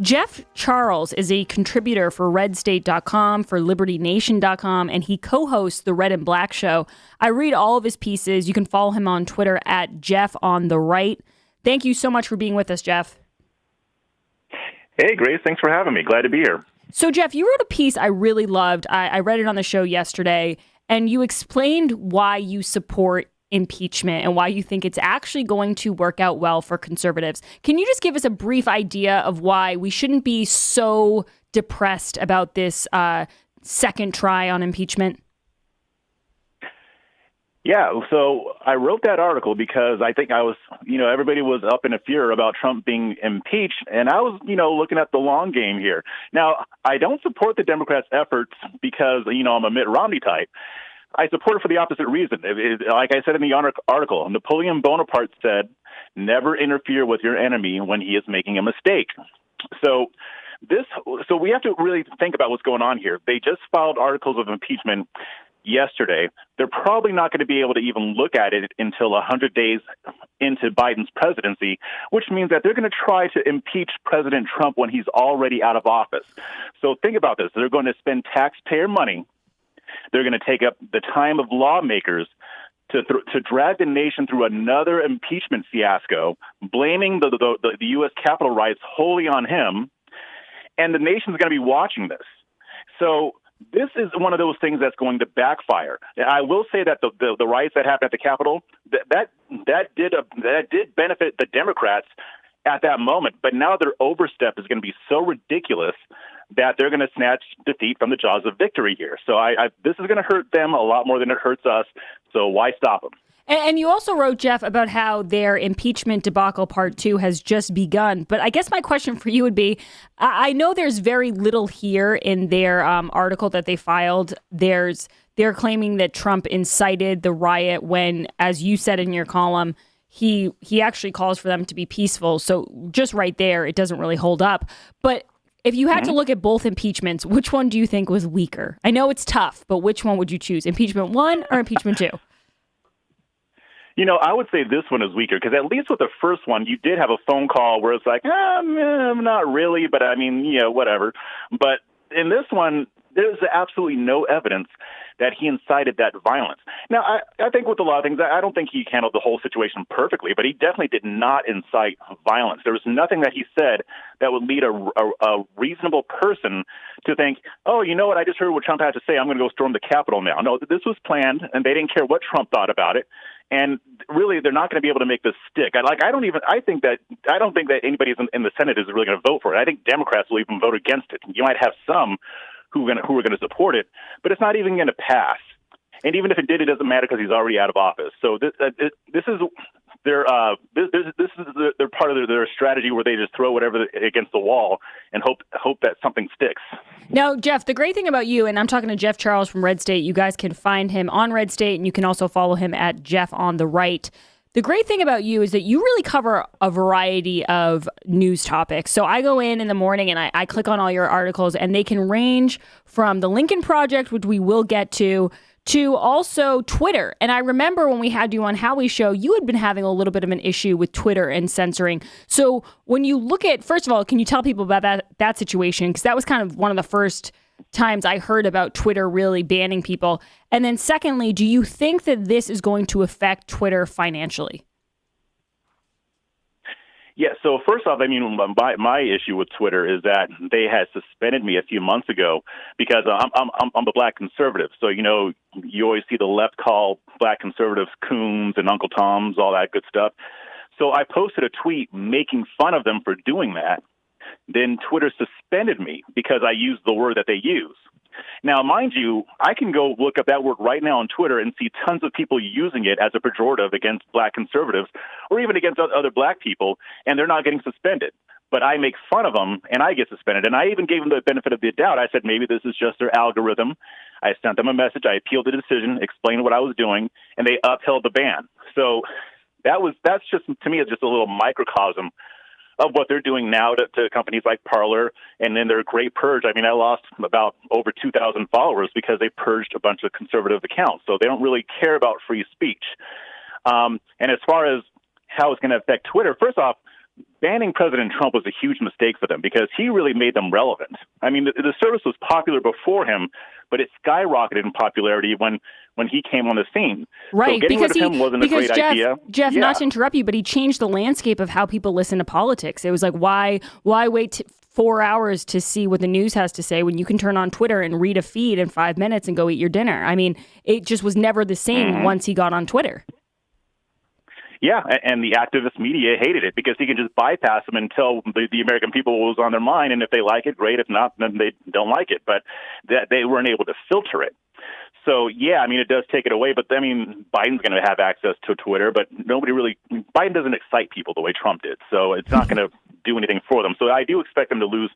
Jeff Charles is a contributor for RedState.com, for LibertyNation.com, and he co-hosts the Red and Black Show. I read all of his pieces. You can follow him on Twitter at JeffOnTheRight. Thank you so much for being with us, Jeff. Hey, Grace. Thanks for having me. Glad to be here. So, Jeff, you wrote a piece I really loved. I read it on the show yesterday, and you explained why you support impeachment and why you think it's actually going to work out well for conservatives. Can you just give us a brief idea of why we shouldn't be so depressed about this second try on impeachment? Yeah, so I wrote that article because I think everybody was up in a furor about Trump being impeached, and I was, looking at the long game here. Now, I don't support the Democrats' efforts because, I'm a Mitt Romney type. I support it for the opposite reason. Like I said in the article, Napoleon Bonaparte said, never interfere with your enemy when he is making a mistake. So we have to really think about what's going on here. They just filed articles of impeachment yesterday. They're probably not going to be able to even look at it until 100 days into Biden's presidency, which means that they're going to try to impeach President Trump when he's already out of office. So think about this. They're going to spend taxpayer money. They're going to take up the time of lawmakers to drag the nation through another impeachment fiasco, blaming the U.S. Capitol rights wholly on him, and the nation's going to be watching this. So this is one of those things that's going to backfire. I will say that the riots that happened at the Capitol, that did benefit the Democrats at that moment, but now their overstep is going to be so ridiculous that they're going to snatch defeat from the jaws of victory here. So this is going to hurt them a lot more than it hurts us, so why stop them? And you also wrote, Jeff, about how their impeachment debacle part 2 has just begun. But I guess my question for you would be, I know there's very little here in their article that they filed. They're claiming that Trump incited the riot when, as you said in your column, he actually calls for them to be peaceful. So just right there, it doesn't really hold up. But if you had to look at both impeachments, which one do you think was weaker? I know it's tough, but which one would you choose? Impeachment 1 or impeachment 2? I would say this one is weaker because at least with the first one, you did have a phone call where it's like, not really, but I mean, whatever. But in this one, there's absolutely no evidence that he incited that violence. Now, I think with a lot of things, I don't think he handled the whole situation perfectly, but he definitely did not incite violence. There was nothing that he said that would lead a reasonable person to think, oh, you know what, I just heard what Trump had to say, I'm going to go storm the Capitol now. No, this was planned, and they didn't care what Trump thought about it. And really, they're not going to be able to make this stick. I don't think that anybody in the Senate is really going to vote for it. I think Democrats will even vote against it. You might have some who are going to support it, but it's not even going to pass. And even if it did, it doesn't matter because he's already out of office. So this is their part of their strategy where they just throw whatever against the wall and hope that something sticks. Now, Jeff, the great thing about you, and I'm talking to Jeff Charles from Red State, you guys can find him on Red State, and you can also follow him at Jeff on the Right. The great thing about you is that you really cover a variety of news topics. So I go in the morning and I click on all your articles, and they can range from the Lincoln Project, which we will get to also Twitter. And I remember when we had you on Howie's show, you had been having a little bit of an issue with Twitter and censoring. So when you look at, first of all, can you tell people about that situation? Because that was kind of one of the first times I heard about Twitter really banning people. And then secondly, do you think that this is going to affect Twitter financially? Yeah, so first off, I mean, my issue with Twitter is that they had suspended me a few months ago because I'm a black conservative. So, you always see the left call black conservatives coons and Uncle Toms, all that good stuff. So I posted a tweet making fun of them for doing that. Then Twitter suspended me because I used the word that they use. Now, mind you, I can go look up that word right now on Twitter and see tons of people using it as a pejorative against black conservatives or even against other black people, and they're not getting suspended. But I make fun of them, and I get suspended. And I even gave them the benefit of the doubt. I said, maybe this is just their algorithm. I sent them a message. I appealed the decision, explained what I was doing, and they upheld the ban. So that's just, to me, it's just a little microcosm of what they're doing now to companies like Parler and then their great purge. I mean, I lost about over 2,000 followers because they purged a bunch of conservative accounts. So they don't really care about free speech. And as far as how it's going to affect Twitter, first off, banning President Trump was a huge mistake for them because he really made them relevant. I mean, the service was popular before him, but it skyrocketed in popularity when he came on the scene. Right, so getting rid of him wasn't a great idea. Jeff, not to interrupt you, but he changed the landscape of how people listen to politics. It was like, why wait 4 hours to see what the news has to say when you can turn on Twitter and read a feed in 5 minutes and go eat your dinner? I mean, it just was never the same once he got on Twitter. Yeah, and the activist media hated it because he can just bypass them and tell the American people what was on their mind, and if they like it, great. If not, then they don't like it. But that they weren't able to filter it. So, yeah, I mean, it does take it away. But, I mean, Biden's going to have access to Twitter, but Biden doesn't excite people the way Trump did. So it's not going to do anything for them. So I do expect them to lose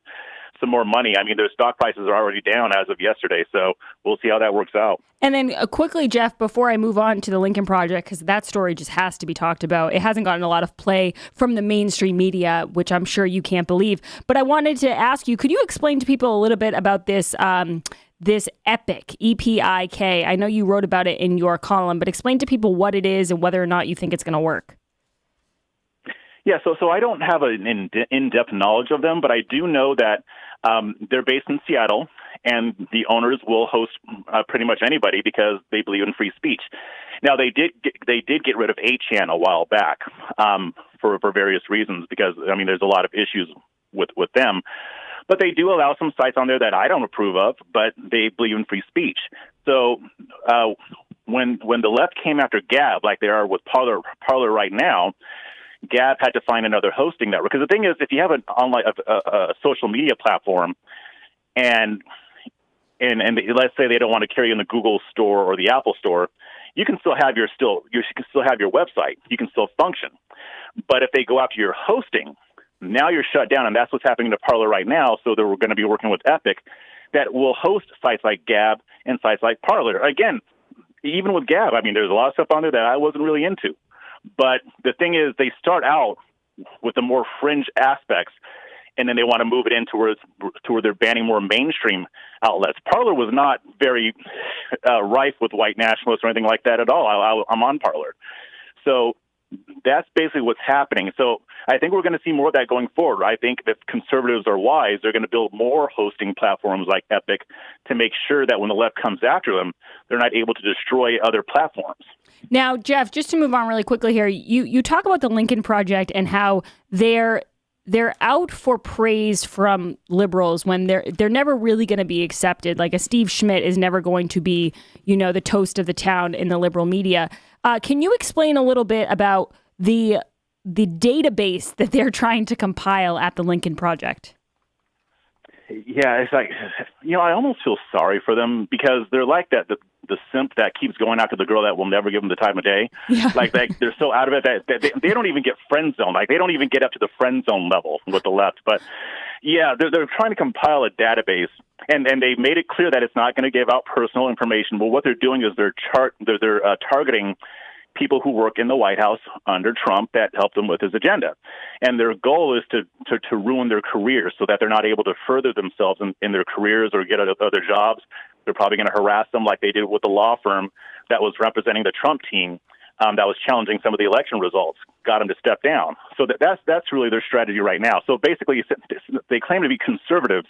some more money. I mean, their stock prices are already down as of yesterday, so we'll see how that works out. And then quickly, Jeff, before I move on to the Lincoln Project, because that story just has to be talked about. It hasn't gotten a lot of play from the mainstream media, which I'm sure you can't believe. But I wanted to ask you, could you explain to people a little bit about this this EPIK, EPIK? I know you wrote about it in your column, but explain to people what it is and whether or not you think it's going to work. Yeah, so I don't have an in-depth knowledge of them, but I do know that they're based in Seattle, and the owners will host pretty much anybody because they believe in free speech. Now, they did get rid of 8chan a while back for various reasons because, I mean, there's a lot of issues with them. But they do allow some sites on there that I don't approve of, but they believe in free speech. So when the left came after Gab, like they are with Parler right now, Gab had to find another hosting network. Because the thing is, if you have an online a social media platform, and let's say they don't want to carry in the Google Store or the Apple Store, you can still have your website. You can still function. But if they go after your hosting, now you're shut down, and that's what's happening to Parler right now. So they're going to be working with EPIK that will host sites like Gab and sites like Parler. Again, even with Gab, I mean, there's a lot of stuff on there that I wasn't really into. But the thing is, they start out with the more fringe aspects, and then they want to move it in to where they're banning more mainstream outlets. Parler was not very rife with white nationalists or anything like that at all. I'm on Parler. So that's basically what's happening. So I think we're going to see more of that going forward. I think if conservatives are wise, they're going to build more hosting platforms like EPIK to make sure that when the left comes after them, they're not able to destroy other platforms. Now, Jeff, just to move on really quickly here, you talk about the Lincoln Project and how they're out for praise from liberals when they're never really going to be accepted. Like a Steve Schmidt is never going to be, the toast of the town in the liberal media. Can you explain a little bit about the database that they're trying to compile at the Lincoln Project? Yeah, it's like, I almost feel sorry for them because they're like that, the simp that keeps going after the girl that will never give them the time of day. Yeah. Like they're so out of it that they don't even get friend zone. Like they don't even get up to the friend zone level with the left. But yeah, they're trying to compile a database, and they made it clear that it's not going to give out personal information. But what they're doing is they're targeting people who work in the White House under Trump that helped them with his agenda. And their goal is to ruin their careers so that they're not able to further themselves in their careers or get other jobs. They're probably going to harass them like they did with the law firm that was representing the Trump team that was challenging some of the election results, got them to step down. So that's really their strategy right now. So basically, they claim to be conservatives,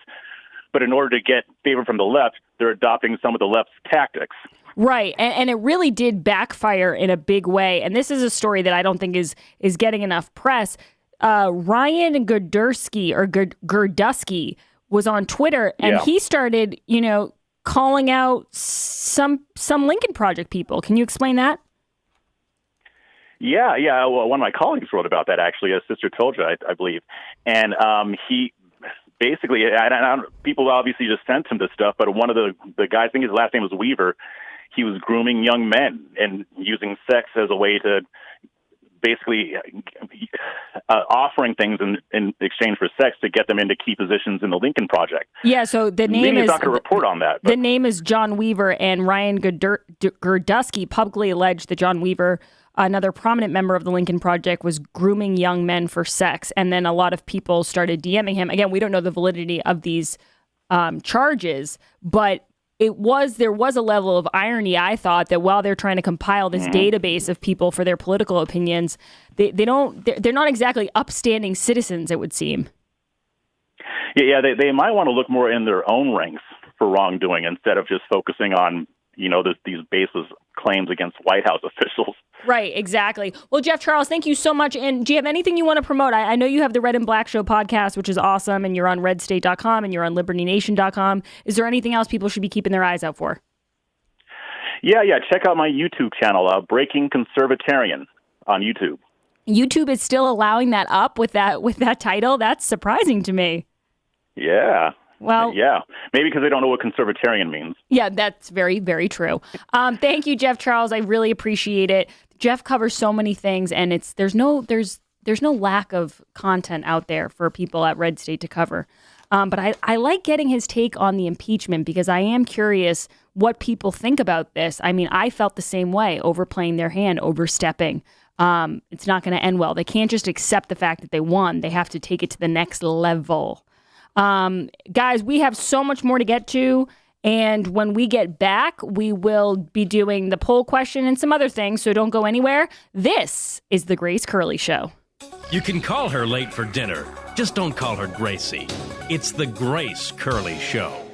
but in order to get favor from the left, they're adopting some of the left's tactics. Right. And it really did backfire in a big way. And this is a story that I don't think is getting enough press. Ryan Gurdusky was on Twitter, and he started, calling out some Lincoln Project people. Can you explain that? Yeah. Well, one of my colleagues wrote about that, actually, as Sister told you, I believe. And he basically, people obviously just sent him this stuff, but one of the guys, I think his last name was Weaver, he was grooming young men and using sex as a way to basically offering things in exchange for sex to get them into key positions in the Lincoln Project. Yeah, so the name is not going to report on that. The name is John Weaver, and Ryan Gurdusky publicly alleged that John Weaver, another prominent member of the Lincoln Project, was grooming young men for sex. And then a lot of people started DMing him. Again, we don't know the validity of these charges, but there was a level of irony, I thought, that while they're trying to compile this database of people for their political opinions, they're not exactly upstanding citizens, it would seem. Yeah, they might want to look more in their own ranks for wrongdoing instead of just focusing on, these baseless claims against White House officials. Right, exactly. Well, Jeff Charles, thank you so much. And do you have anything you want to promote? I know you have the Red and Black Show podcast, which is awesome, and you're on RedState.com and you're on LibertyNation.com. Is there anything else people should be keeping their eyes out for? Yeah. Check out my YouTube channel, Breaking Conservatarian, on YouTube. YouTube is still allowing that up with that title? That's surprising to me. Yeah. Well, yeah, maybe because they don't know what conservatarian means. Yeah, that's very, very true. Thank you, Jeff Charles. I really appreciate it. Jeff covers so many things, and there's no lack of content out there for people at Red State to cover. But I like getting his take on the impeachment because I am curious what people think about this. I mean, I felt the same way, overplaying their hand, overstepping. It's not going to end well. They can't just accept the fact that they won. They have to take it to the next level. Guys, we have so much more to get to. And when we get back, we will be doing the poll question and some other things. So don't go anywhere. This is the Grace Curley Show. You can call her late for dinner. Just don't call her Gracie. It's the Grace Curley Show.